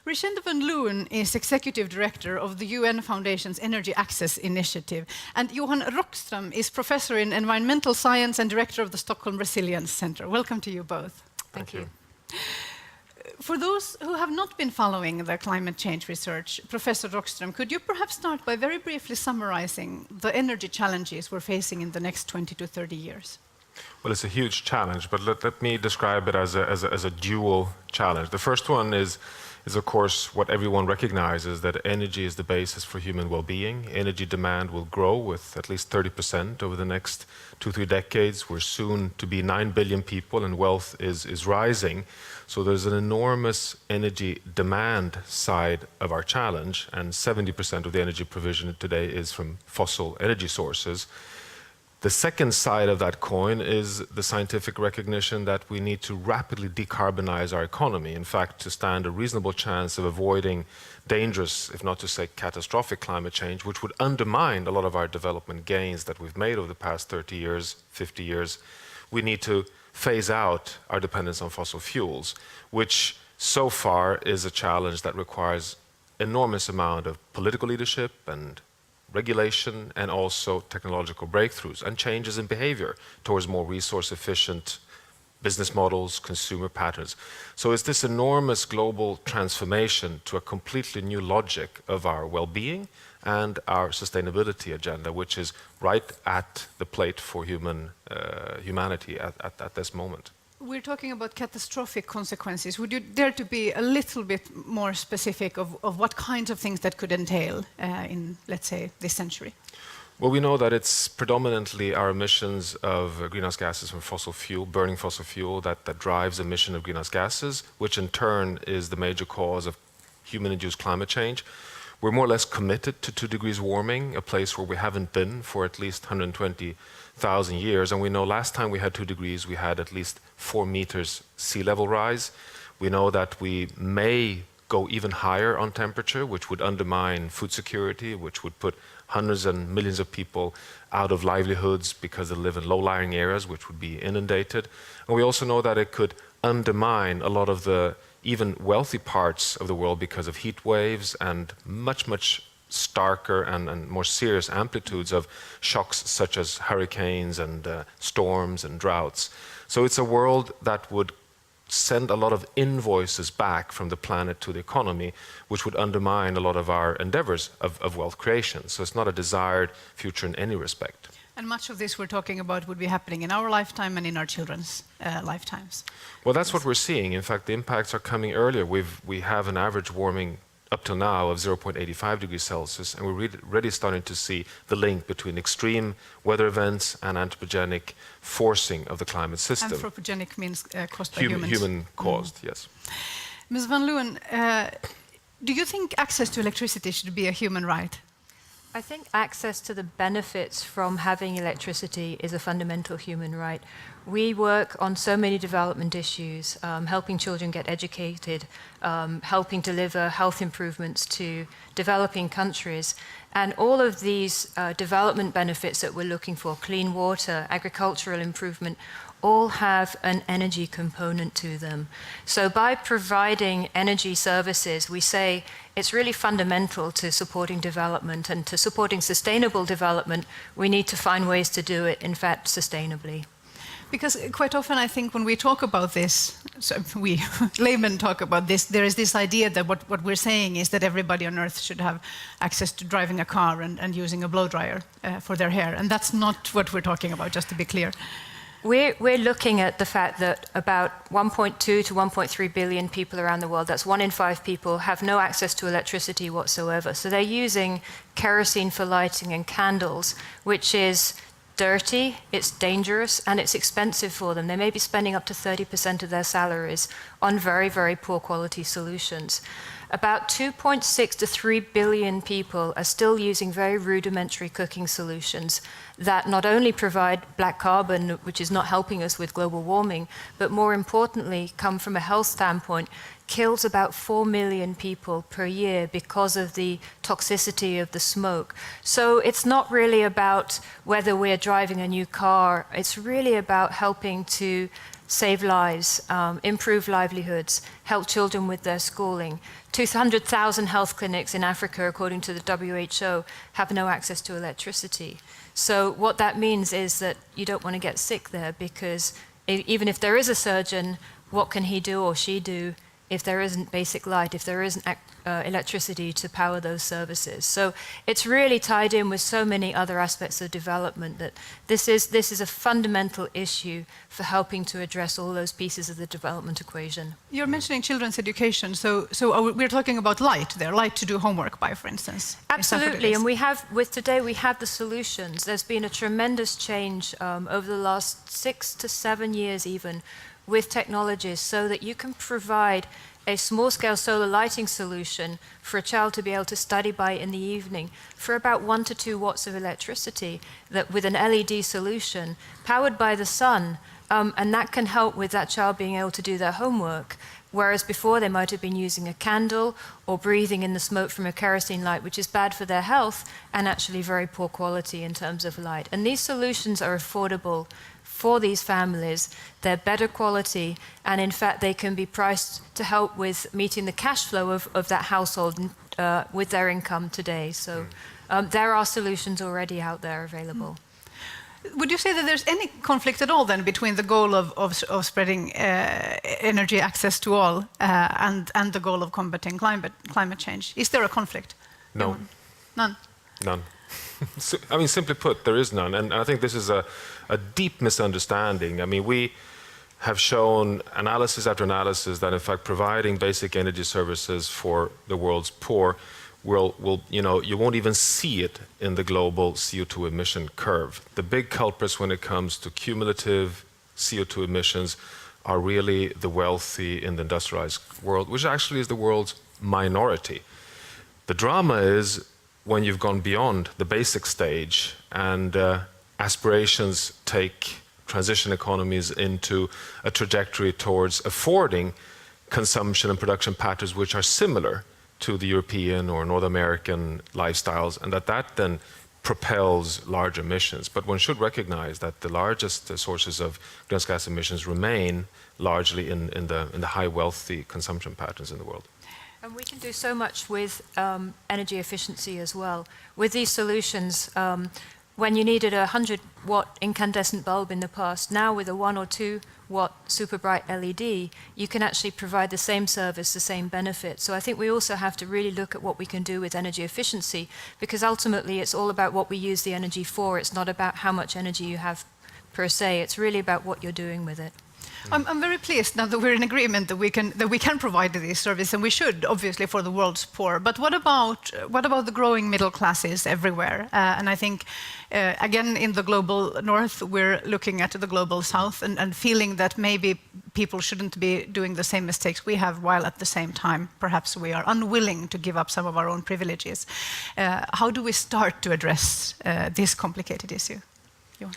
Richenda van Leeuwen is Executive Director of the UN Foundation's Energy Access Initiative, and Johan Rockström is Professor in Environmental Science and Director of the Stockholm Resilience Center. Welcome to you both. Thank you. For those who have not been following the climate change research, Professor Rockström, could you perhaps start by very briefly summarizing the energy challenges we're facing in the next 20 to 30 years? Well, it's a huge challenge, but let me describe it as a dual challenge. The first one is of course what everyone recognizes, that energy is the basis for human well-being. Energy demand will grow with at least 30% over the next 2-3 decades. We're soon to be 9 billion people and wealth is rising. So there's an enormous energy demand side of our challenge, and 70% of the energy provision today is from fossil energy sources. The second side of that coin is the scientific recognition that we need to rapidly decarbonize our economy. In fact, to stand a reasonable chance of avoiding dangerous, if not to say catastrophic, climate change, which would undermine a lot of our development gains that we've made over the past 30 years, 50 years, we need to phase out our dependence on fossil fuels, which so far is a challenge that requires enormous amount of political leadership and regulation, and also technological breakthroughs and changes in behavior towards more resource-efficient business models, consumer patterns. So it's this enormous global transformation to a completely new logic of our well-being and our sustainability agenda, which is right at the plate for humanity at this moment. We're talking about catastrophic consequences. Would you dare to be a little bit more specific of what kinds of things that could entail in, let's say, this century? Well, we know that it's predominantly our emissions of greenhouse gases from fossil fuel, burning fossil fuel, that drives emission of greenhouse gases, which in turn is the major cause of human-induced climate change. We're more or less committed to 2 degrees warming, a place where we haven't been for at least 120,000 years. And we know last time we had 2 degrees, we had at least 4 meters sea level rise. We know that we may go even higher on temperature, which would undermine food security, which would put hundreds and millions of people out of livelihoods because they live in low-lying areas, which would be inundated. And we also know that it could undermine a lot of the even wealthy parts of the world because of heat waves and much starker and more serious amplitudes of shocks such as hurricanes and storms and droughts. So it's a world that would send a lot of invoices back from the planet to the economy, which would undermine a lot of our endeavors of wealth creation. So it's not a desired future in any respect. And much of this we're talking about would be happening in our lifetime and in our children's lifetimes. Well, that's what we're seeing. In fact, the impacts are coming earlier. We have an average warming up till now of 0.85 degrees Celsius, and we're already starting to see the link between extreme weather events and anthropogenic forcing of the climate system. Anthropogenic means caused by humans. Human-caused, yes. Ms. van Leeuwen, do you think access to electricity should be a human right? I think access to the benefits from having electricity is a fundamental human right. We work on so many development issues, helping children get educated, helping deliver health improvements to developing countries. And all of these development benefits that we're looking for, clean water, agricultural improvement, all have an energy component to them. So by providing energy services, we say it's really fundamental to supporting development, and to supporting sustainable development, we need to find ways to do it, in fact, sustainably. Because quite often I think when we talk about this, so we laymen talk about this, there is this idea that what we're saying is that everybody on Earth should have access to driving a car and using a blow dryer for their hair. And that's not what we're talking about, just to be clear. We're looking at the fact that about 1.2 to 1.3 billion people around the world, that's 1 in 5 people, have no access to electricity whatsoever. So they're using kerosene for lighting and candles, which is dirty, it's dangerous, and it's expensive for them. They may be spending up to 30% of their salaries on very poor quality solutions. About 2.6 to 3 billion people are still using very rudimentary cooking solutions that not only provide black carbon, which is not helping us with global warming, but more importantly, come from a health standpoint, kills about 4 million people per year because of the toxicity of the smoke. So it's not really about whether we're driving a new car, it's really about helping to save lives, improve livelihoods, help children with their schooling. 200,000 health clinics in Africa, according to the WHO, have no access to electricity. So what that means is that you don't want to get sick there, because even if there is a surgeon, what can he do or she do if there isn't basic light, if there isn't electricity to power those services? So it's really tied in with so many other aspects of development, that this is a fundamental issue for helping to address all those pieces of the development equation. You're mentioning children's education, so we're talking about light there, light to do homework by, for instance. Absolutely, and today we have the solutions. There's been a tremendous change over the last 6 to 7 years even, with technologies, so that you can provide a small-scale solar lighting solution for a child to be able to study by in the evening for about 1 to 2 watts of electricity, that with an LED solution powered by the sun, and that can help with that child being able to do their homework, whereas before they might have been using a candle or breathing in the smoke from a kerosene light, which is bad for their health and actually very poor quality in terms of light. And these solutions are affordable for these families. They're better quality, and in fact they can be priced to help with meeting the cash flow of that household with their income today. So there are solutions already out there available. Would you say that there's any conflict at all then between the goal of spreading energy access to all and the goal of combating climate change? Is there a conflict? No. Johan? None? None. I mean, simply put, there is none. And I think this is a deep misunderstanding. I mean, we have shown analysis after analysis that, in fact, providing basic energy services for the world's poor will you won't even see it in the global CO2 emission curve. The big culprits when it comes to cumulative CO2 emissions are really the wealthy in the industrialized world, which actually is the world's minority. The drama is when you've gone beyond the basic stage and aspirations take transition economies into a trajectory towards affording consumption and production patterns which are similar to the European or North American lifestyles, and that then propels large emissions. But one should recognize that the largest sources of greenhouse gas emissions remain largely in the high wealthy consumption patterns in the world. And we can do so much with energy efficiency as well. With these solutions, when you needed a 100-watt incandescent bulb in the past, now with a 1 or 2-watt super bright LED, you can actually provide the same service, the same benefit. So I think we also have to really look at what we can do with energy efficiency, because ultimately it's all about what we use the energy for. It's not about how much energy you have per se. It's really about what you're doing with it. I'm very pleased now that we're in agreement that we can provide this service, and we should, obviously, for the world's poor. But what about the growing middle classes everywhere? And I think, again, in the global north, we're looking at the global south and feeling that maybe people shouldn't be doing the same mistakes we have, while at the same time, perhaps we are unwilling to give up some of our own privileges. How do we start to address this complicated issue? Johan?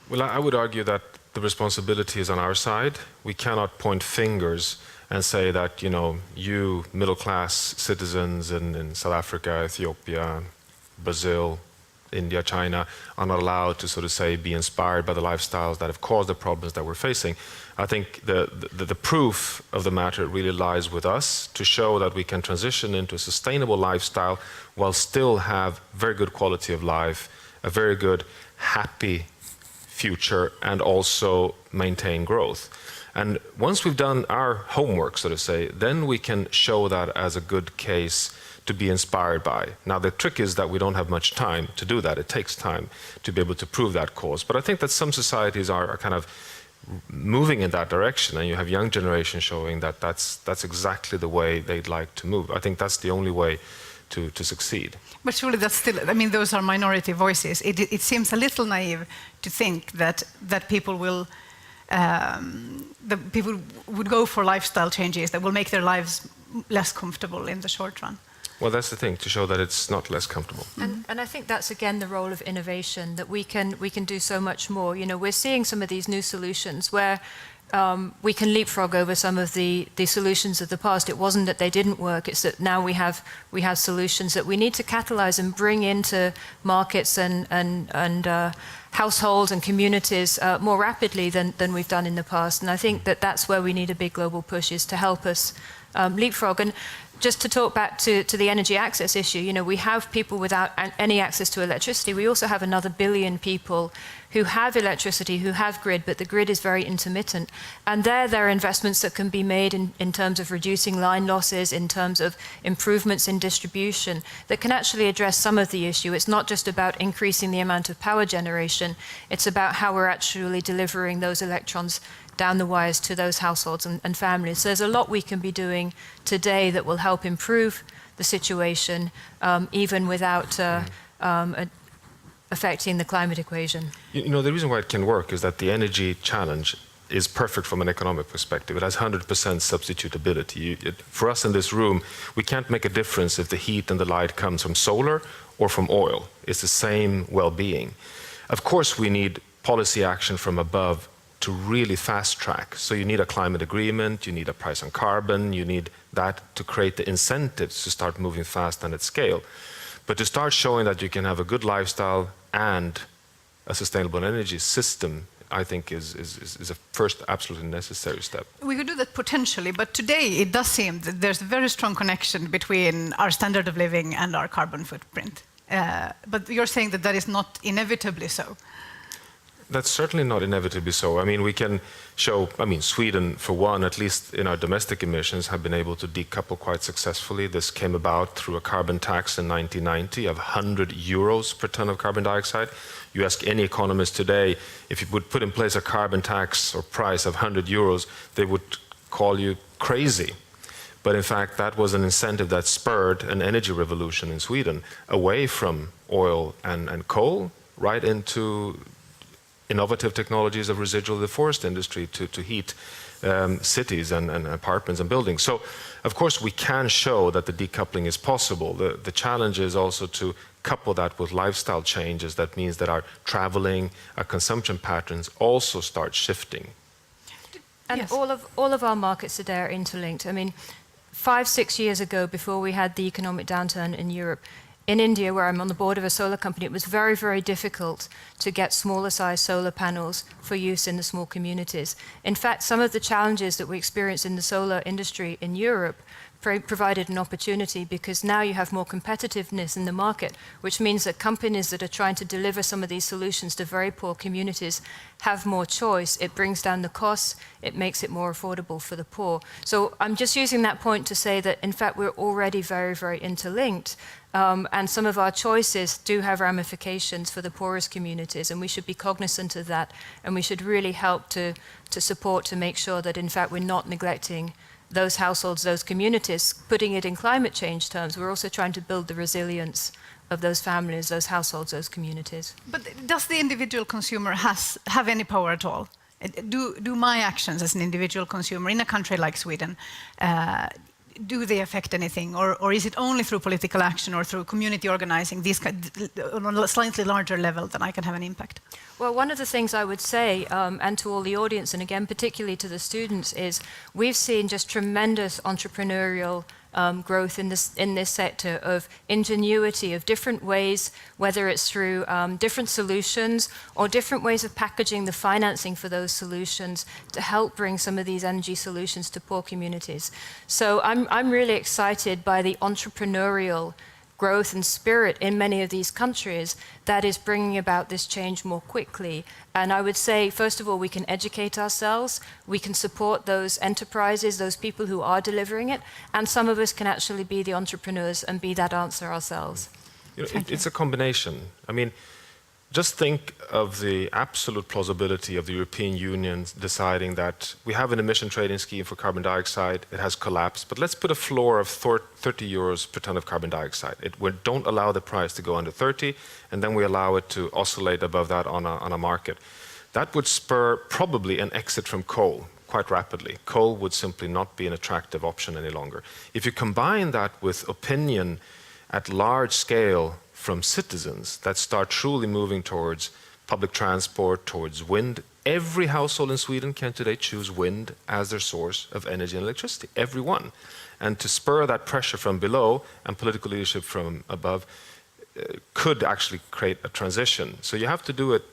Well, I would argue that the responsibility is on our side. We cannot point fingers and say that, you middle-class citizens in South Africa, Ethiopia, Brazil, India, China, are not allowed to, so to say, be inspired by the lifestyles that have caused the problems that we're facing. I think the proof of the matter really lies with us to show that we can transition into a sustainable lifestyle while still have very good quality of life, a very good, happy future, and also maintain growth. And once we've done our homework, so to say, then we can show that as a good case to be inspired by. Now, the trick is that we don't have much time to do that. It takes time to be able to prove that cause. But I think that some societies are kind of moving in that direction, and you have young generations showing that that's exactly the way they'd like to move. I think that's the only way to succeed. But surely that's still, I mean, those are minority voices. It seems a little naive to think that people will, people would go for lifestyle changes that will make their lives less comfortable in the short run. Well, that's the thing, to show that it's not less comfortable. And I think that's, again, the role of innovation, that we can do so much more. We're seeing some of these new solutions where we can leapfrog over some of the solutions of the past. It wasn't that they didn't work, it's that now we have solutions that we need to catalyze and bring into markets and households and communities more rapidly than we've done in the past. And I think that that's where we need a big global push, is to help us leapfrog. And just to talk back to the energy access issue, you know, we have people without any access to electricity. We also have another billion people who have electricity, who have grid, but the grid is very intermittent. And there are investments that can be made in terms of reducing line losses, in terms of improvements in distribution, that can actually address some of the issue. It's not just about increasing the amount of power generation, it's about how we're actually delivering those electrons down the wires to those households and families. So there's a lot we can be doing today that will help improve the situation, even without affecting the climate equation. You know, the reason why it can work is that the energy challenge is perfect from an economic perspective. It has 100% substitutability. For us in this room, we can't make a difference if the heat and the light comes from solar or from oil. It's the same well-being. Of course, we need policy action from above to really fast track. So you need a climate agreement, you need a price on carbon, you need that to create the incentives to start moving fast and at scale. But to start showing that you can have a good lifestyle and a sustainable energy system, I think is a first absolutely necessary step. We could do that potentially, but today it does seem that there's a very strong connection between our standard of living and our carbon footprint. But you're saying that that is not inevitably so. That's certainly not inevitably so. I mean, we can show, Sweden, for one, at least in our domestic emissions, have been able to decouple quite successfully. This came about through a carbon tax in 1990 of 100 euros per ton of carbon dioxide. You ask any economist today, if you would put in place a carbon tax or price of 100 euros, they would call you crazy. But in fact, that was an incentive that spurred an energy revolution in Sweden, away from oil and coal, right into innovative technologies of residual the forest industry to heat cities and apartments and buildings. So, of course, we can show that the decoupling is possible. The challenge is also to couple that with lifestyle changes. That means that our traveling, our consumption patterns also start shifting. And yes. all of our markets today are interlinked. I mean, 5-6 years ago, before we had the economic downturn in Europe, in India, where I'm on the board of a solar company, it was very, very difficult to get smaller size solar panels for use in the small communities. In fact, some of the challenges that we experience in the solar industry in Europe provided an opportunity, because now you have more competitiveness in the market, which means that companies that are trying to deliver some of these solutions to very poor communities have more choice. It brings down the costs, it makes it more affordable for the poor. So I'm just using that point to say that, in fact, we're already very, very interlinked. And some of our choices do have ramifications for the poorest communities, and we should be cognizant of that, and we should really help to support to make sure that, in fact, we're not neglecting those households, those communities. Putting it in climate change terms, we're also trying to build the resilience of those families, those households, those communities. But does the individual consumer have any power at all? Do my actions as an individual consumer in a country like Sweden, do they affect anything, or is it only through political action or through community organizing, on a slightly larger level, that I can have an impact? Well, one of the things I would say, and to all the audience, and again particularly to the students, is we've seen just tremendous entrepreneurial growth in this sector of ingenuity, of different ways, whether it's through different solutions or different ways of packaging the financing for those solutions to help bring some of these energy solutions to poor communities. So I'm really excited by the entrepreneurial growth and spirit in many of these countries that is bringing about this change more quickly. And I would say, first of all, we can educate ourselves, we can support those enterprises, those people who are delivering it, and some of us can actually be the entrepreneurs and be that answer ourselves. You know, it's a combination. I mean, just think of the absolute plausibility of the European Union deciding that we have an emission trading scheme for carbon dioxide, it has collapsed, but let's put a floor of 30 euros per ton of carbon dioxide. We don't allow the price to go under 30, and then we allow it to oscillate above that on a market. That would spur probably an exit from coal quite rapidly. Coal would simply not be an attractive option any longer. If you combine that with opinion at large scale from citizens that start truly moving towards public transport, towards wind Every household in Sweden can today choose wind as their source of energy and electricity, everyone. And to spur that pressure from below and political leadership from above could actually create a transition. So you have to do it,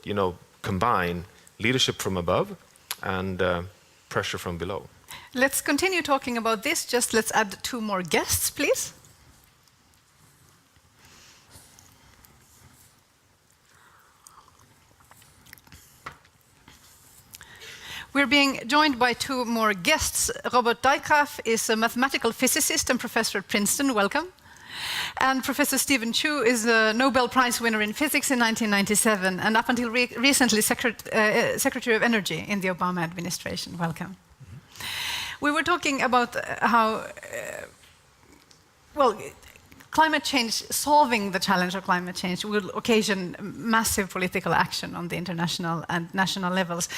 combine leadership from above and pressure from below. Let's continue talking about this. Just let's add 2 more guests, please. We're being joined by 2 more guests. Robbert Dijkgraaf is a mathematical physicist and professor at Princeton. Welcome. And Professor Stephen Chu is a Nobel Prize winner in physics in 1997 and up until recently Secretary of Energy in the Obama administration. Welcome. We were talking about how, climate change, solving the challenge of climate change will occasion massive political action on the international and national levels.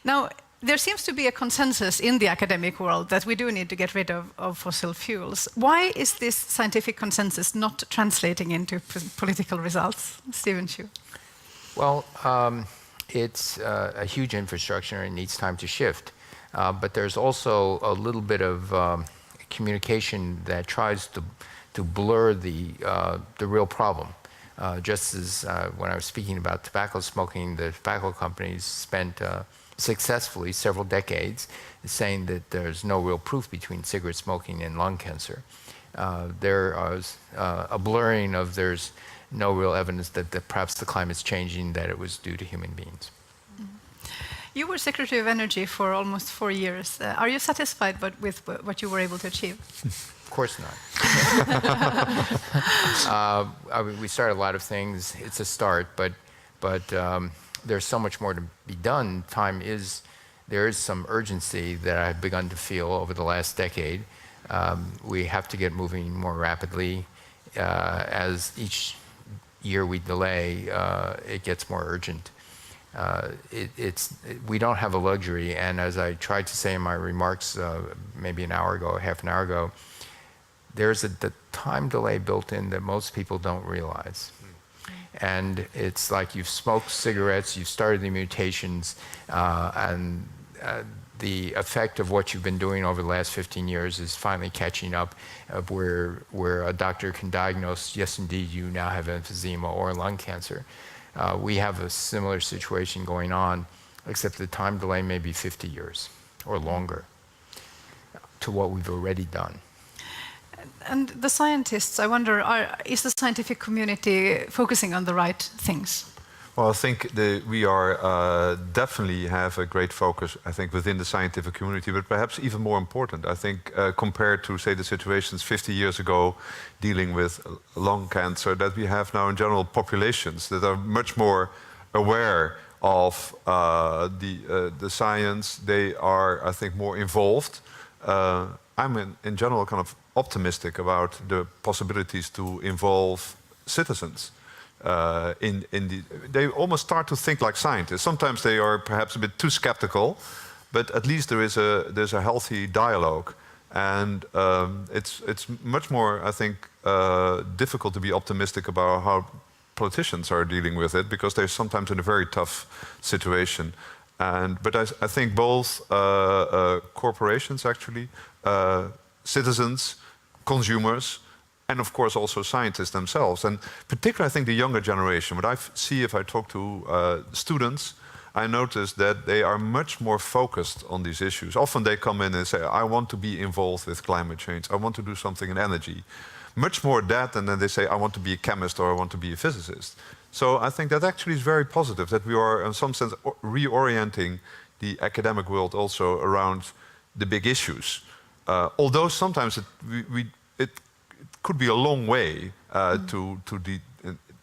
Now, there seems to be a consensus in the academic world that we do need to get rid of fossil fuels. Why is this scientific consensus not translating into political results? Stephen Chu. Well, it's a huge infrastructure and needs time to shift. But there's also a little bit of communication that tries to blur the real problem. Just as when I was speaking about tobacco smoking, the tobacco companies spent successfully several decades saying that there's no real proof between cigarette smoking and lung cancer. There is a blurring of there's no real evidence that perhaps the climate's changing, that it was due to human beings. You were Secretary of Energy for almost 4 years. Are you satisfied with what you were able to achieve? Of course not. We started a lot of things. It's a start, but there's so much more to be done. There is some urgency that I've begun to feel over the last decade. We have to get moving more rapidly. As each year we delay, it gets more urgent. We don't have a luxury, and as I tried to say in my remarks maybe half an hour ago, there's the time delay built in that most people don't realize. And it's like you've smoked cigarettes, you've started the mutations, and the effect of what you've been doing over the last 15 years is finally catching up, where a doctor can diagnose, yes, indeed, you now have emphysema or lung cancer. We have a similar situation going on, except the time delay may be 50 years or longer to what we've already done. And the scientists, I wonder, is the scientific community focusing on the right things? Well, I think we are definitely have a great focus, I think, within the scientific community, but perhaps even more important, I think, compared to, say, the situations 50 years ago dealing with lung cancer, that we have now in general populations that are much more aware of the science. They are, I think, more involved. I'm in general kind of optimistic about the possibilities to involve citizens. They almost start to think like scientists. Sometimes they are perhaps a bit too skeptical, but at least there's a healthy dialogue, and it's much more, I think, difficult to be optimistic about how politicians are dealing with it, because they're sometimes in a very tough situation. But I think both corporations, actually, citizens, consumers, and of course also scientists themselves, and particularly I think the younger generation. What I see if I talk to students, I notice that they are much more focused on these issues. Often they come in and say, I want to be involved with climate change, I want to do something in energy. Much more that, and then they say, I want to be a chemist or I want to be a physicist. So I think that actually is very positive, that we are in some sense reorienting the academic world also around the big issues. Although sometimes it could be a long way to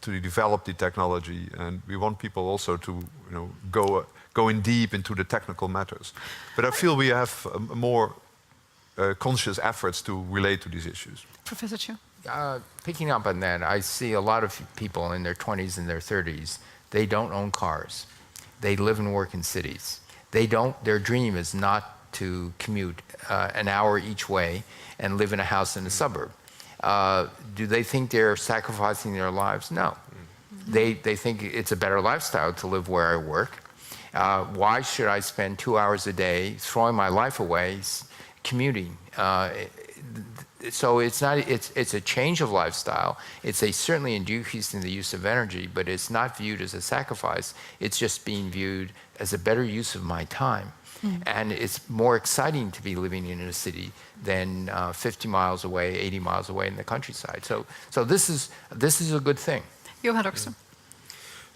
develop the technology, and we want people also to go in deep into the technical matters. But I feel we have more conscious efforts to relate to these issues. Professor Chu? Picking up on that, I see a lot of people in their 20s and their 30s. They don't own cars. They live and work in cities. Their dream is not to commute an hour each way and live in a house in a suburb. Do they think they're sacrificing their lives? No. They think it's a better lifestyle to live where I work. Why should I spend 2 hours a day throwing my life away commuting? So it's a change of lifestyle. It's certainly a decrease in the use of energy, but it's not viewed as a sacrifice. It's just being viewed as a better use of my time. And it's more exciting to be living in a city than 50 miles away, 80 miles away in the countryside. So this is a good thing. Johan Rockström.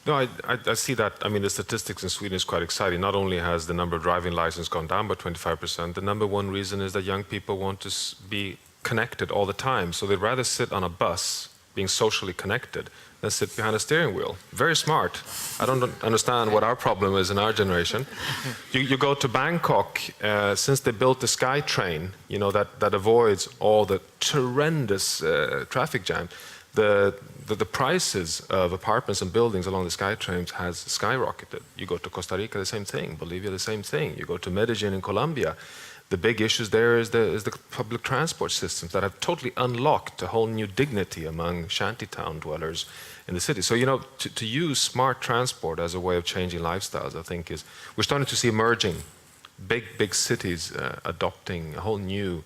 No, I see that. I mean, the statistics in Sweden is quite exciting. Not only has the number of driving licenses gone down by 25%, the number one reason is that young people want to be connected all the time. So they'd rather sit on a bus being socially connected than sit behind a steering wheel. Very smart. I don't understand what our problem is in our generation. You go to Bangkok, since they built the SkyTrain, you know, that avoids all the horrendous traffic jam, the prices of apartments and buildings along the SkyTrains has skyrocketed. You go to Costa Rica, the same thing. Bolivia, the same thing. You go to Medellin in Colombia. The big issues there is the public transport systems that have totally unlocked a whole new dignity among shantytown dwellers in the city. So, you know, to use smart transport as a way of changing lifestyles, I think we're starting to see emerging big cities adopting a whole new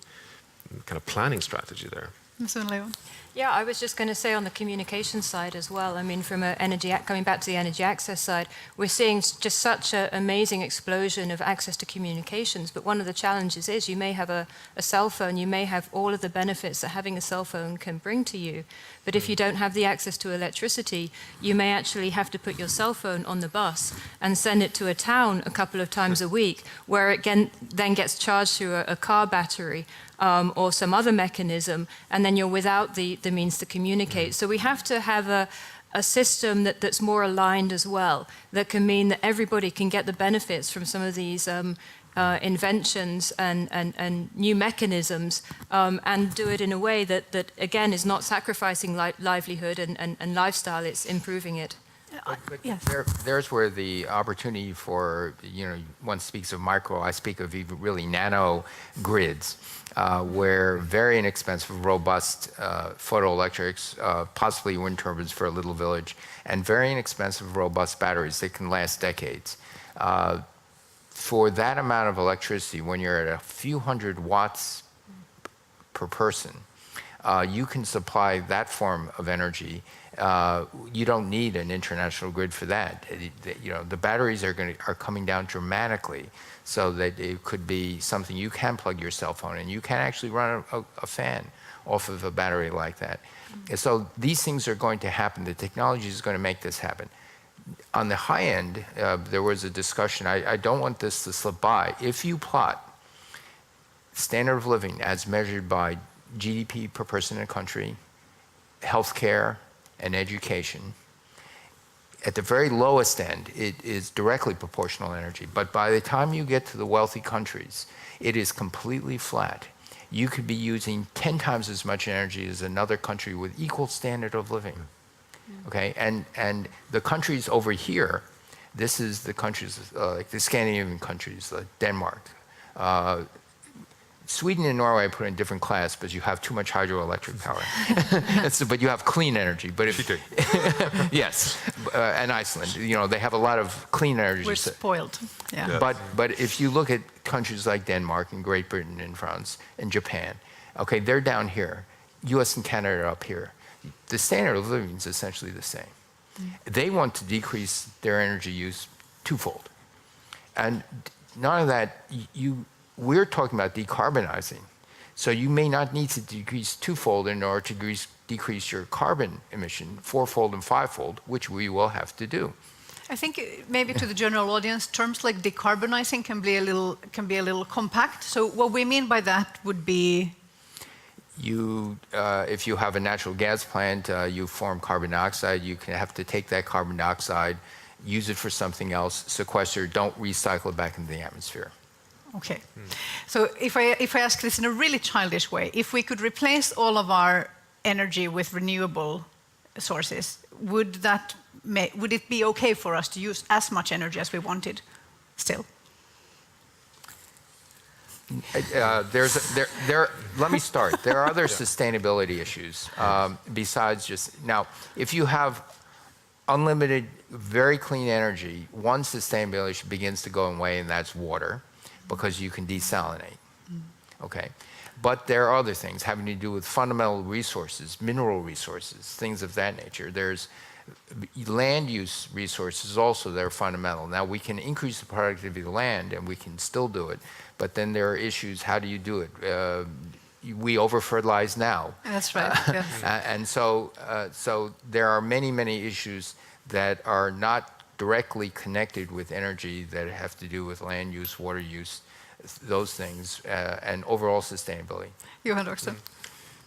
kind of planning strategy there. Mr. Leeuwen. Yeah, I was just going to say on the communication side as well. I mean, from coming back to the energy access side, we're seeing just such an amazing explosion of access to communications. But one of the challenges is you may have a cell phone, you may have all of the benefits that having a cell phone can bring to you. But if you don't have the access to electricity, you may actually have to put your cell phone on the bus and send it to a town a couple of times a week, where it then gets charged through a car battery. Or some other mechanism, and then you're without the means to communicate. So we have to have a system that's more aligned as well, that can mean that everybody can get the benefits from some of these inventions and new mechanisms, and do it in a way that again, is not sacrificing livelihood and lifestyle, it's improving it. But yes. There's where the opportunity for, you know, one speaks of micro, I speak of even really nano grids, where very inexpensive, robust photoelectrics, possibly wind turbines for a little village, and very inexpensive, robust batteries that can last decades. For that amount of electricity, when you're at a few hundred watts per person, you can supply that form of energy. You don't need an international grid for that. You know, the batteries are coming down dramatically, so that it could be something you can plug your cell phone in. You can actually run a fan off of a battery like that. And so these things are going to happen. The technology is going to make this happen. On the high end, there was a discussion. I don't want this to slip by. If you plot standard of living as measured by GDP per person in a country, healthcare, and education, at the very lowest end, it is directly proportional energy. But by the time you get to the wealthy countries, it is completely flat. You could be using 10 times as much energy as another country with equal standard of living. Okay, and the countries over here, this is the countries like the Scandinavian countries, like Denmark. Sweden and Norway I put in different class, but you have too much hydroelectric power. But you have clean energy. But if, yes, and Iceland, you know, they have a lot of clean energy. We're spoiled. Yeah. But if you look at countries like Denmark and Great Britain and France and Japan, okay, they're down here. U.S. and Canada are up here. The standard of living is essentially the same. They want to decrease their energy use twofold. And none of that, we're talking about decarbonizing. So you may not need to decrease twofold in order to decrease your carbon emission fourfold and fivefold, which we will have to do. I think maybe to the general audience, terms like decarbonizing can be a little compact. So what we mean by that would be, if you have a natural gas plant, you form carbon dioxide. You can have to take that carbon dioxide, use it for something else, sequester, don't recycle it back into the atmosphere. Okay. So if I ask this in a really childish way, if we could replace all of our energy with renewable sources, would it be okay for us to use as much energy as we wanted still? Let me start. There are other sustainability issues besides just, now, if you have unlimited, very clean energy, one sustainability begins to go away, and that's water, because you can desalinate. Okay. But there are other things having to do with fundamental resources, mineral resources, things of that nature. There's land use resources also that are fundamental. Now, we can increase the productivity of the land, and we can still do it, but then there are issues, how do you do it? We over-fertilize now. That's right, yes. And so there are many, many issues that are not directly connected with energy that have to do with land use, water use, those things, and overall sustainability. Johan Rockström.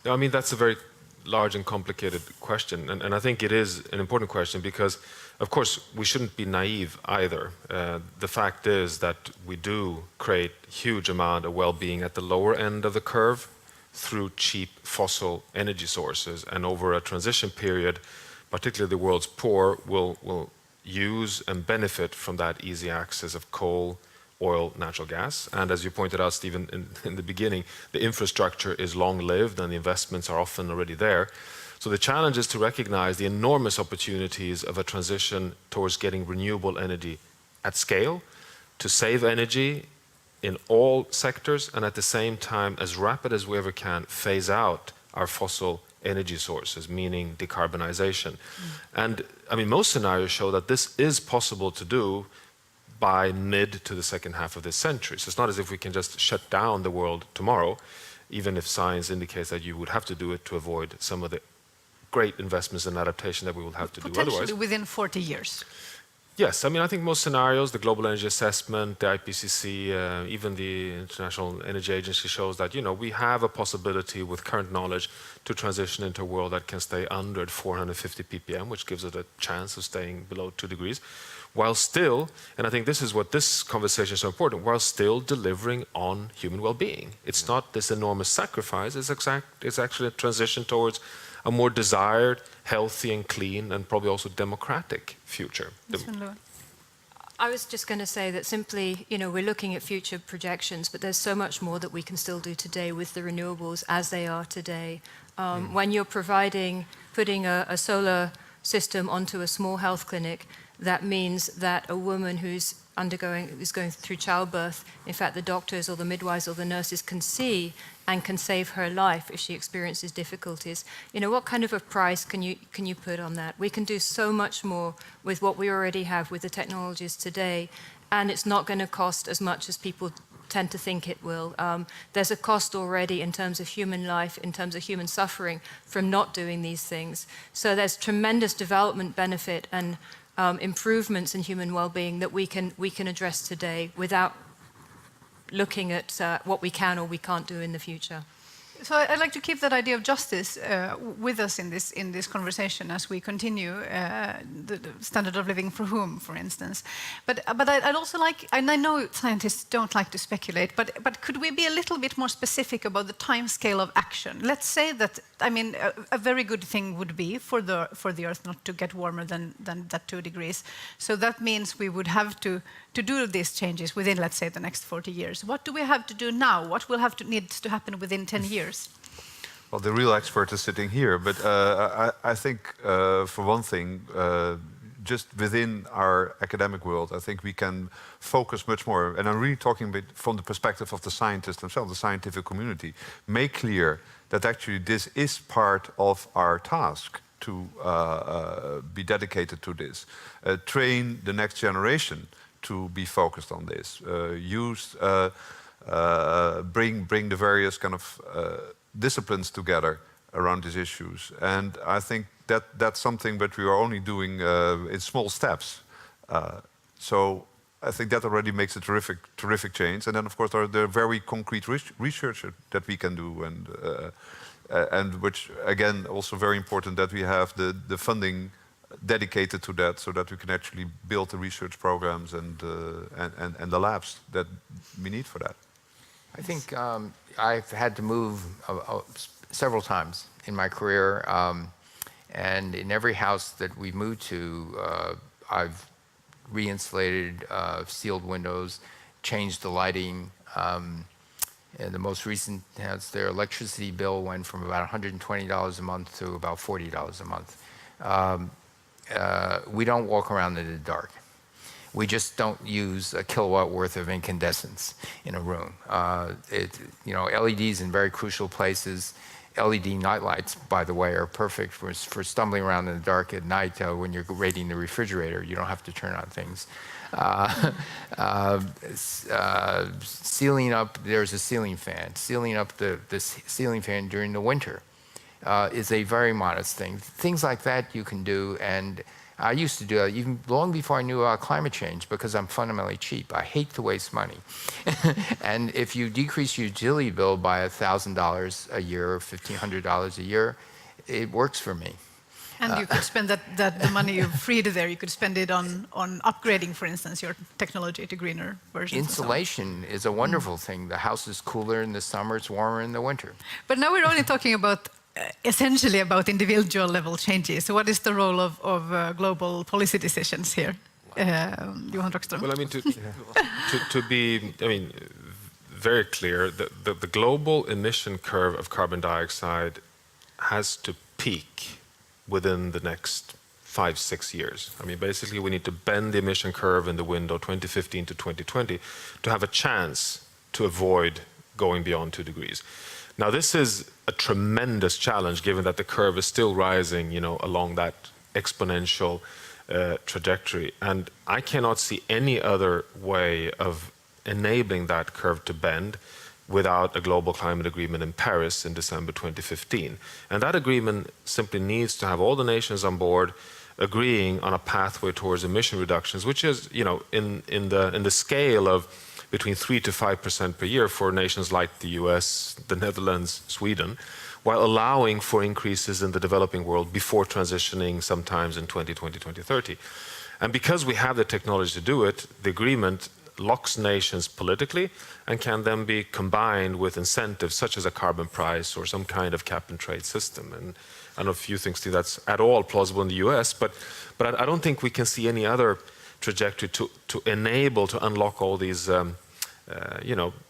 No, I mean, that's a very large and complicated question, and I think it is an important question because, of course, we shouldn't be naive either. The fact is that we do create huge amount of well-being at the lower end of the curve through cheap fossil energy sources, and over a transition period, particularly the world's poor will use and benefit from that easy access of coal, oil, natural gas. And as you pointed out, Stephen, in the beginning, the infrastructure is long-lived and the investments are often already there. So the challenge is to recognize the enormous opportunities of a transition towards getting renewable energy at scale, to save energy in all sectors, and at the same time, as rapid as we ever can, phase out our fossil energy sources, meaning decarbonization. And I mean, most scenarios show that this is possible to do by mid to the second half of this century. So it's not as if we can just shut down the world tomorrow, even if science indicates that you would have to do it to avoid some of the great investments in adaptation that we will have to do otherwise. Potentially within 40 years. Yes, I mean, I think most scenarios, the Global Energy Assessment, the IPCC, even the International Energy Agency shows that, you know, we have a possibility with current knowledge to transition into a world that can stay under 450 ppm, which gives it a chance of staying below 2 degrees, while still, and I think this is what this conversation is so important, while still delivering on human well-being. It's not this enormous sacrifice, it's actually a transition towards a more desired, healthy and clean and probably also democratic future. I was just going to say that simply, you know, we're looking at future projections, but there's so much more that we can still do today with the renewables as they are today. When you're putting a solar system onto a small health clinic, that means that a woman who's going through childbirth, in fact, the doctors or the midwives or the nurses can see and can save her life if she experiences difficulties. You know, what kind of a price can you put on that? We can do so much more with what we already have with the technologies today, and it's not going to cost as much as people tend to think it will. There's a cost already in terms of human life, in terms of human suffering from not doing these things. So there's tremendous development benefit and improvements in human well-being that we can address today without looking at what we can or we can't do in the future. So I'd like to keep that idea of justice with us in this conversation as we continue the standard of living for whom, for instance. But I'd also like, and I know scientists don't like to speculate, but could we be a little bit more specific about the timescale of action? Let's say that, I mean, a very good thing would be for the Earth not to get warmer than that 2 degrees. So that means we would have to do these changes within, let's say, the next 40 years. What do we have to do now? What will needs to happen within 10 years? Well, the real expert is sitting here, but I think, for one thing, just within our academic world, I think we can focus much more, and I'm really talking a bit from the perspective of the scientists themselves, the scientific community, make clear that actually this is part of our task to be dedicated to this. Train the next generation to be focused on this. Bring the various kind of disciplines together around these issues. And I think that that's something that we are only doing in small steps. So I think that already makes a terrific change. And then, of course, there are the very concrete research that we can do, and which, again, also very important that we have the funding dedicated to that, so that we can actually build the research programs and the labs that we need for that. I think I've had to move several times in my career, and in every house that we moved to, I've re-insulated, sealed windows, changed the lighting. And the most recent house, their electricity bill went from about $120 a month to about $40 a month. we don't walk around in the dark. We just don't use a kilowatt worth of incandescence in a room. LEDs in very crucial places. LED nightlights, by the way, are perfect for stumbling around in the dark at night when you're raiding the refrigerator. You don't have to turn on things. Sealing up, there's a ceiling fan. Sealing up the ceiling fan during the winter is a very modest thing. Things like that you can do, and I used to do that even long before I knew about climate change because I'm fundamentally cheap. I hate to waste money. And if you decrease your utility bill by $1,000 a year or $1,500 a year, it works for me. And you could spend the money you've freed there, you could spend it on upgrading, for instance, your technology to greener versions. Insulation is a wonderful thing. The house is cooler in the summer, it's warmer in the winter. But now we're only talking about essentially about individual level changes. So what is the role of global policy decisions here? Johan Rockström. Well, I mean, to be very clear, the global emission curve of carbon dioxide has to peak within the next 5-6 years. I mean, basically, we need to bend the emission curve in the window 2015 to 2020 to have a chance to avoid going beyond 2 degrees. Now, this is a tremendous challenge, given that the curve is still rising, along that exponential trajectory. And I cannot see any other way of enabling that curve to bend without a global climate agreement in Paris in December 2015. And that agreement simply needs to have all the nations on board agreeing on a pathway towards emission reductions, which is, in the scale of between 3 to 5% per year for nations like the US, the Netherlands, Sweden, while allowing for increases in the developing world before transitioning sometimes in 2020, 2030. And because we have the technology to do it, the agreement locks nations politically and can then be combined with incentives such as a carbon price or some kind of cap and trade system. And I don't know if you think, Steve, that's at all plausible in the US, but I don't think we can see any other trajectory to enable, to unlock all these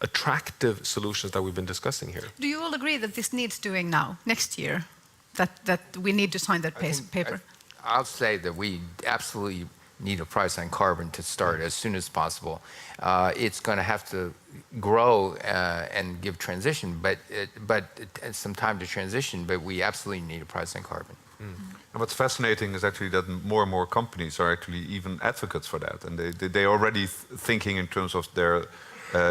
attractive solutions that we've been discussing here. Do you all agree that this needs doing now, next year, that we need to sign that paper? I'll say that we absolutely need a price on carbon to start as soon as possible. It's going to have to grow and give transition, but some time to transition, but we absolutely need a price on carbon. And what's fascinating is actually that more and more companies are actually even advocates for that, and they are already thinking in terms of their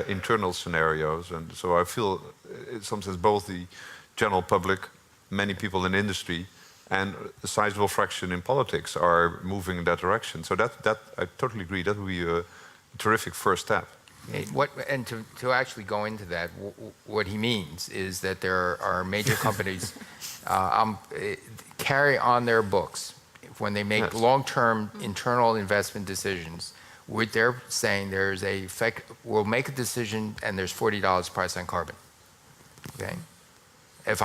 internal scenarios. And so I feel, in some sense, both the general public, many people in industry, and a sizable fraction in politics are moving in that direction. So that I totally agree. That would be a terrific first step. And to actually go into that, what he means is that there are major companies carry on their books when they make long-term internal investment decisions. What they're saying, there's a we'll make a decision and there's $40 price on carbon. Okay. If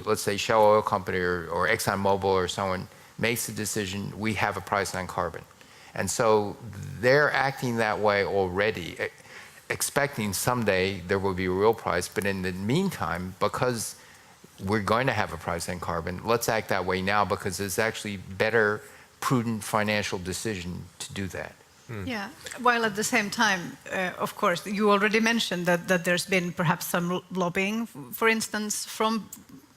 let's say Shell Oil Company or ExxonMobil or someone makes a decision, we have a price on carbon. And so they're acting that way already, expecting someday there will be a real price. But in the meantime, because we're going to have a price on carbon, let's act that way now because it's actually better, prudent financial decision to do that. Yeah, while at the same time, of course, you already mentioned that there's been perhaps some lobbying, for instance, from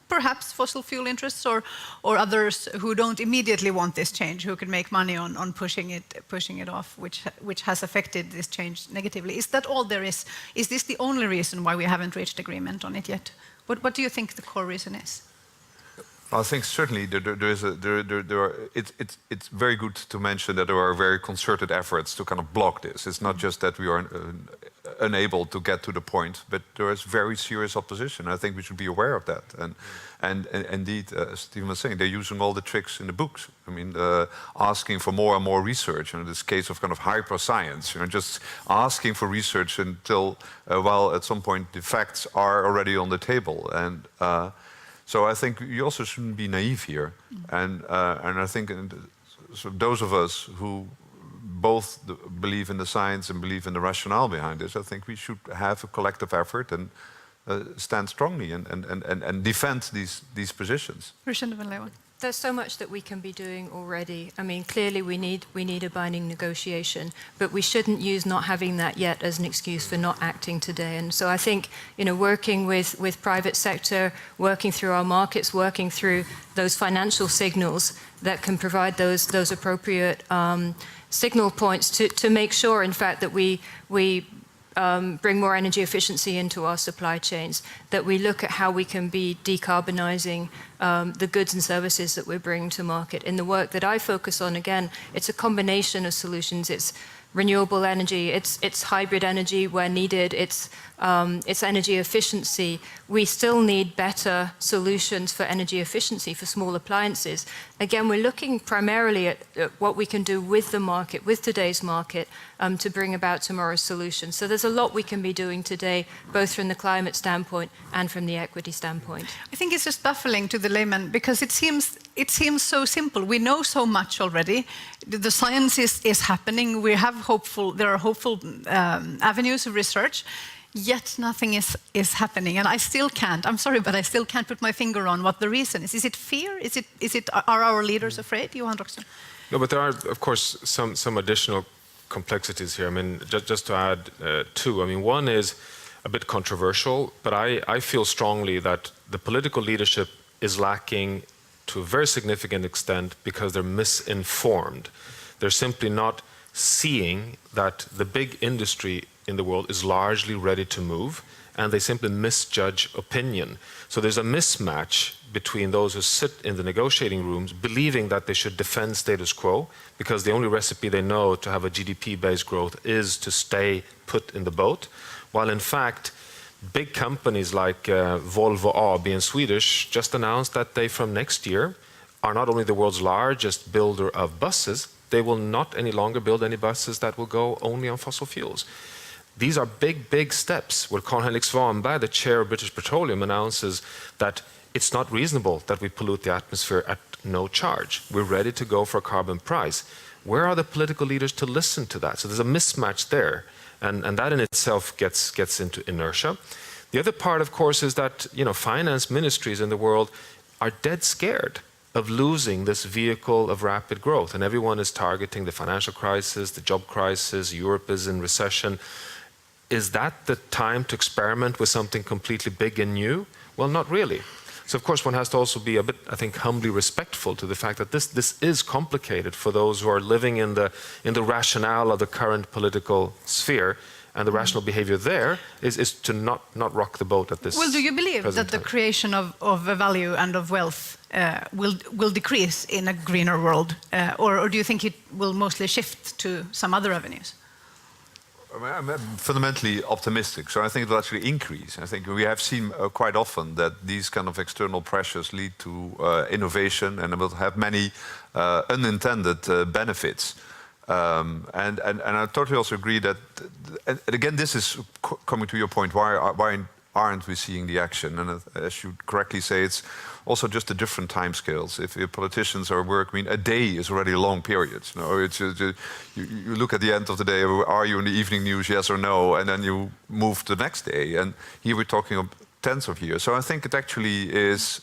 perhaps fossil fuel interests or others who don't immediately want this change, who can make money on pushing it off, which has affected this change negatively. Is that all there is? Is this the only reason why we haven't reached agreement on it yet? What do you think the core reason is? I think certainly it's very good to mention that there are very concerted efforts to kind of block this. It's not just that we are unable to get to the point, but there is very serious opposition. I think we should be aware of that. And indeed, as Stephen was saying, they're using all the tricks in the books. I mean, asking for more and more research. This case of kind of hyper science. Just asking for research until, well, at some point the facts are already on the table. And so I think you also shouldn't be naive here. And I think so those of us who both believe in the science and believe in the rationale behind this, I think we should have a collective effort and stand strongly and defend these positions. Richenda and Leeuwen. There's so much that we can be doing already. I mean, clearly we need a binding negotiation, but we shouldn't use not having that yet as an excuse for not acting today. And so I think, working with private sector, working through our markets, working through those financial signals that can provide those appropriate signal points to make sure, in fact, that we bring more energy efficiency into our supply chains, that we look at how we can be decarbonizing the goods and services that we're bringing to market. In the work that I focus on, again, it's a combination of solutions. It's renewable energy, it's hybrid energy where needed, it's energy efficiency. We still need better solutions for energy efficiency for small appliances. Again, we're looking primarily at what we can do with the market, with today's market, to bring about tomorrow's solutions. So there's a lot we can be doing today, both from the climate standpoint and from the equity standpoint. I think it's just baffling to the layman because it seems so simple. We know so much already. The science is happening. There are hopeful avenues of research. Yet nothing is happening, and I still can't. I'm sorry, but I still can't put my finger on what the reason is. Is it fear? Are our leaders afraid, Johan Rockström? No, but there are, of course, some additional complexities here. I mean, just to add two. I mean, one is a bit controversial, but I feel strongly that the political leadership is lacking to a very significant extent because they're misinformed. They're simply not seeing that the big industry in the world is largely ready to move, and they simply misjudge opinion. So there's a mismatch between those who sit in the negotiating rooms believing that they should defend status quo because the only recipe they know to have a GDP-based growth is to stay put in the boat, while in fact big companies like Volvo AB in Swedish just announced that they from next year are not only the world's largest builder of buses, they will not any longer build any buses that will go only on fossil fuels. These are big steps where Carl-Henrik Svanberg, the chair of British Petroleum, announces that it's not reasonable that we pollute the atmosphere at no charge. We're ready to go for a carbon price. Where are the political leaders to listen to that? So there's a mismatch there, and that in itself gets into inertia. The other part, of course, is that finance ministries in the world are dead scared of losing this vehicle of rapid growth, and everyone is targeting the financial crisis, the job crisis, Europe is in recession. Is that the time to experiment with something completely big and new? Well, not really. So of course one has to also be a bit, I think, humbly respectful to the fact that this is complicated for those who are living in the rationale of the current political sphere, and the rational behavior there is to not rock the boat at this. Well, do you believe that the creation of value and of wealth will decrease in a greener world, or do you think it will mostly shift to some other avenues? I'm fundamentally optimistic, so I think it will actually increase. I think we have seen quite often that these kind of external pressures lead to innovation, and it will have many unintended benefits. And I totally also agree that, and again, this is coming to your point, why aren't we seeing the action? And as you correctly say, it's also just the different timescales. If politicians are working, a day is already a long period. You look at the end of the day, are you in the evening news, yes or no? And then you move to the next day. And here we're talking of tens of years. So I think it actually is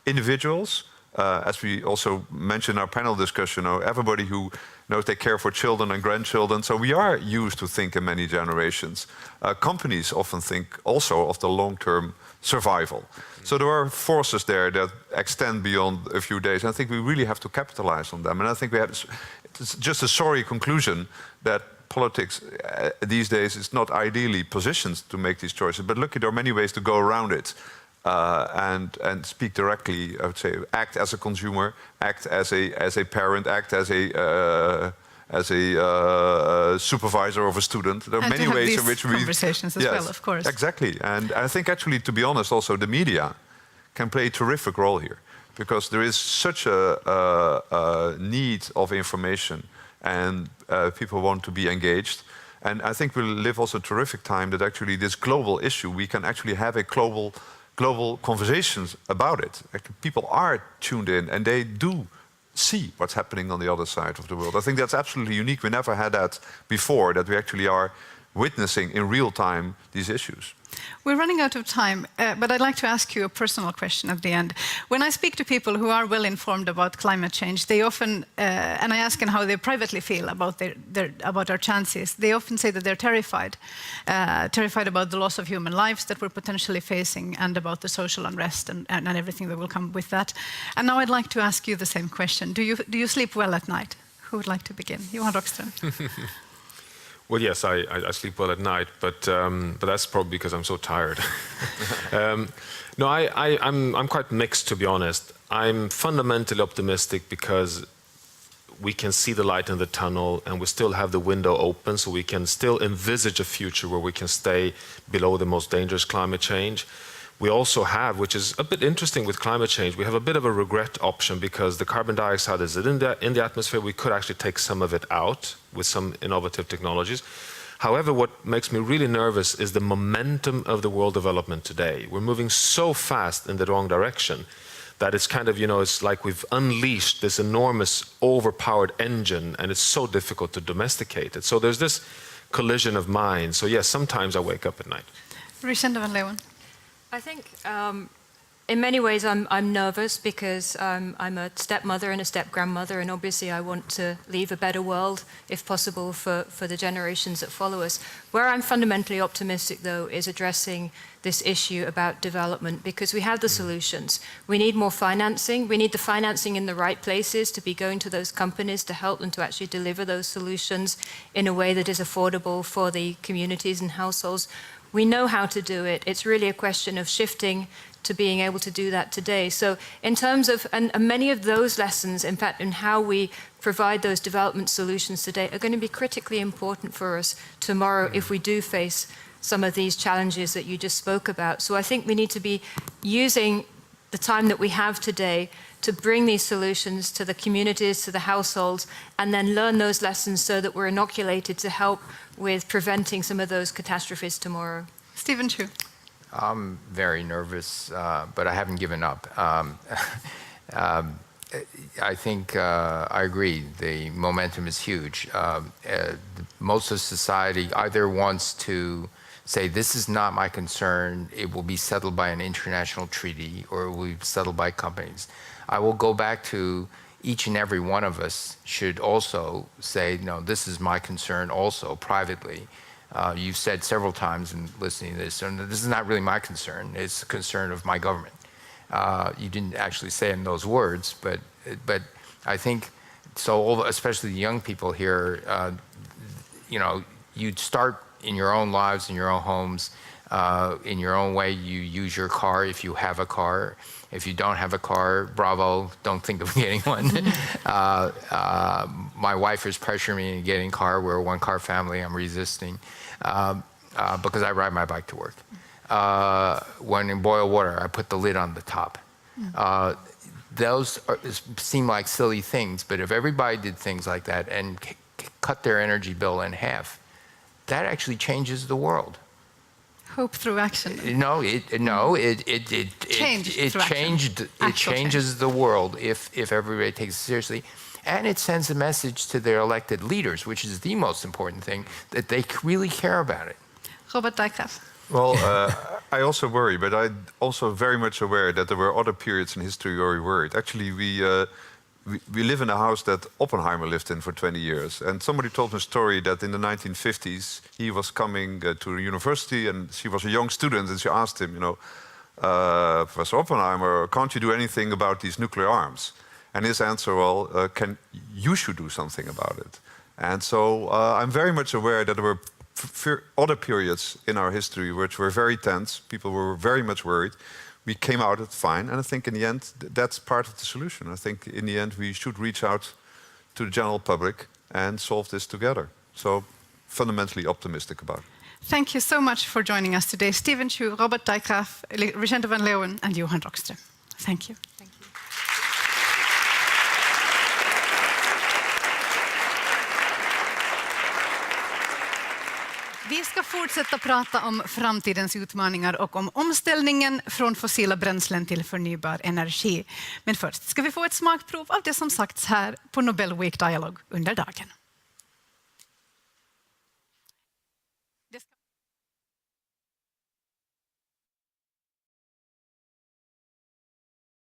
individuals, as we also mentioned in our panel discussion, everybody who knows they care for children and grandchildren. So we are used to think in many generations. Companies often think also of the long-term survival. So there are forces there that extend beyond a few days. And I think we really have to capitalize on them. And I think it's just a sorry conclusion that politics these days is not ideally positioned to make these choices. But look, there are many ways to go around it. And speak directly, I would say, act as a consumer, act as a parent, act as a supervisor of a student. There are many ways in which we conversations as well, of course. Exactly, and I think actually, to be honest, also the media can play a terrific role here, because there is such a need of information, and people want to be engaged. And I think we'll live also a terrific time that actually this global issue, we can actually have a global conversations about it. People are tuned in and they do see what's happening on the other side of the world. I think that's absolutely unique. We never had that before, that we actually are witnessing in real time these issues. We're running out of time, but I'd like to ask you a personal question at the end. When I speak to people who are well informed about climate change, they often, and I ask them how they privately feel about about our chances, they often say that they're terrified. Terrified about the loss of human lives that we're potentially facing and about the social unrest and everything that will come with that. And now I'd like to ask you the same question. Do you sleep well at night? Who would like to begin? Johan Rockström. Well, yes, I sleep well at night, but that's probably because I'm so tired. No, I'm quite mixed, to be honest. I'm fundamentally optimistic because we can see the light in the tunnel and we still have the window open, so we can still envisage a future where we can stay below the most dangerous climate change. We also have, which is a bit interesting with climate change, we have a bit of a regret option because the carbon dioxide is in the atmosphere. We could actually take some of it out with some innovative technologies. However, what makes me really nervous is the momentum of the world development today. We're moving so fast in the wrong direction that it's kind of, it's like we've unleashed this enormous overpowered engine and it's so difficult to domesticate it. So there's this collision of minds. So yes, sometimes I wake up at night. Richenda van Leeuwen. I think in many ways I'm nervous because I'm a stepmother and a step-grandmother, and obviously I want to leave a better world, if possible, for the generations that follow us. Where I'm fundamentally optimistic, though, is addressing this issue about development, because we have the solutions. We need more financing. We need the financing in the right places to be going to those companies to help them to actually deliver those solutions in a way that is affordable for the communities and households. We know how to do it. It's really a question of shifting to being able to do that today. So in terms of, and many of those lessons, in fact, in how we provide those development solutions today are going to be critically important for us tomorrow if we do face some of these challenges that you just spoke about. So I think we need to be using the time that we have today to bring these solutions to the communities, to the households, and then learn those lessons so that we're inoculated to help with preventing some of those catastrophes tomorrow. Stephen Chu. I'm very nervous, but I haven't given up. I think I agree. The momentum is huge. Most of society either wants to say, this is not my concern, it will be settled by an international treaty, or it will be settled by companies. I will go back to each and every one of us should also say, no, this is my concern also, privately. You've said several times in listening to this, and this is not really my concern, it's the concern of my government. You didn't actually say in those words, but I think, so especially the young people here, you'd start in your own lives, in your own homes, in your own way. You use your car if you have a car. If you don't have a car, bravo, don't think of getting one. My wife is pressuring me into getting a car. We're a one-car family. I'm resisting because I ride my bike to work. When in boiled water, I put the lid on the top. Those seem like silly things, but if everybody did things like that and cut their energy bill in half, that actually changes the world. Hope through action. It changes the world if everybody takes it seriously. And it sends a message to their elected leaders, which is the most important thing, that they really care about it. Robbert, Dijkgraaf. Well, I also worry, but I'm also very much aware that there were other periods in history where we worried. Actually, we live in a house that Oppenheimer lived in for 20 years. And somebody told me a story that in the 1950s, he was coming to a university and she was a young student, and she asked him, Professor Oppenheimer, can't you do anything about these nuclear arms? And his answer, well, you should do something about it. And so I'm very much aware that there were other periods in our history which were very tense. People were very much worried. We came out of it fine, and I think in the end, that's part of the solution. I think in the end, we should reach out to the general public and solve this together. So, fundamentally optimistic about it. Thank you so much for joining us today. Stephen Chu, Robbert Dijkgraaf, Richenda van Leeuwen, and Johan Rockström. Thank you. Thank you. Vi ska fortsätta prata om framtidens utmaningar och om omställningen från fossila bränslen till förnybar energi. Men först ska vi få ett smakprov av det som sagts här på Nobel Week Dialogue under dagen.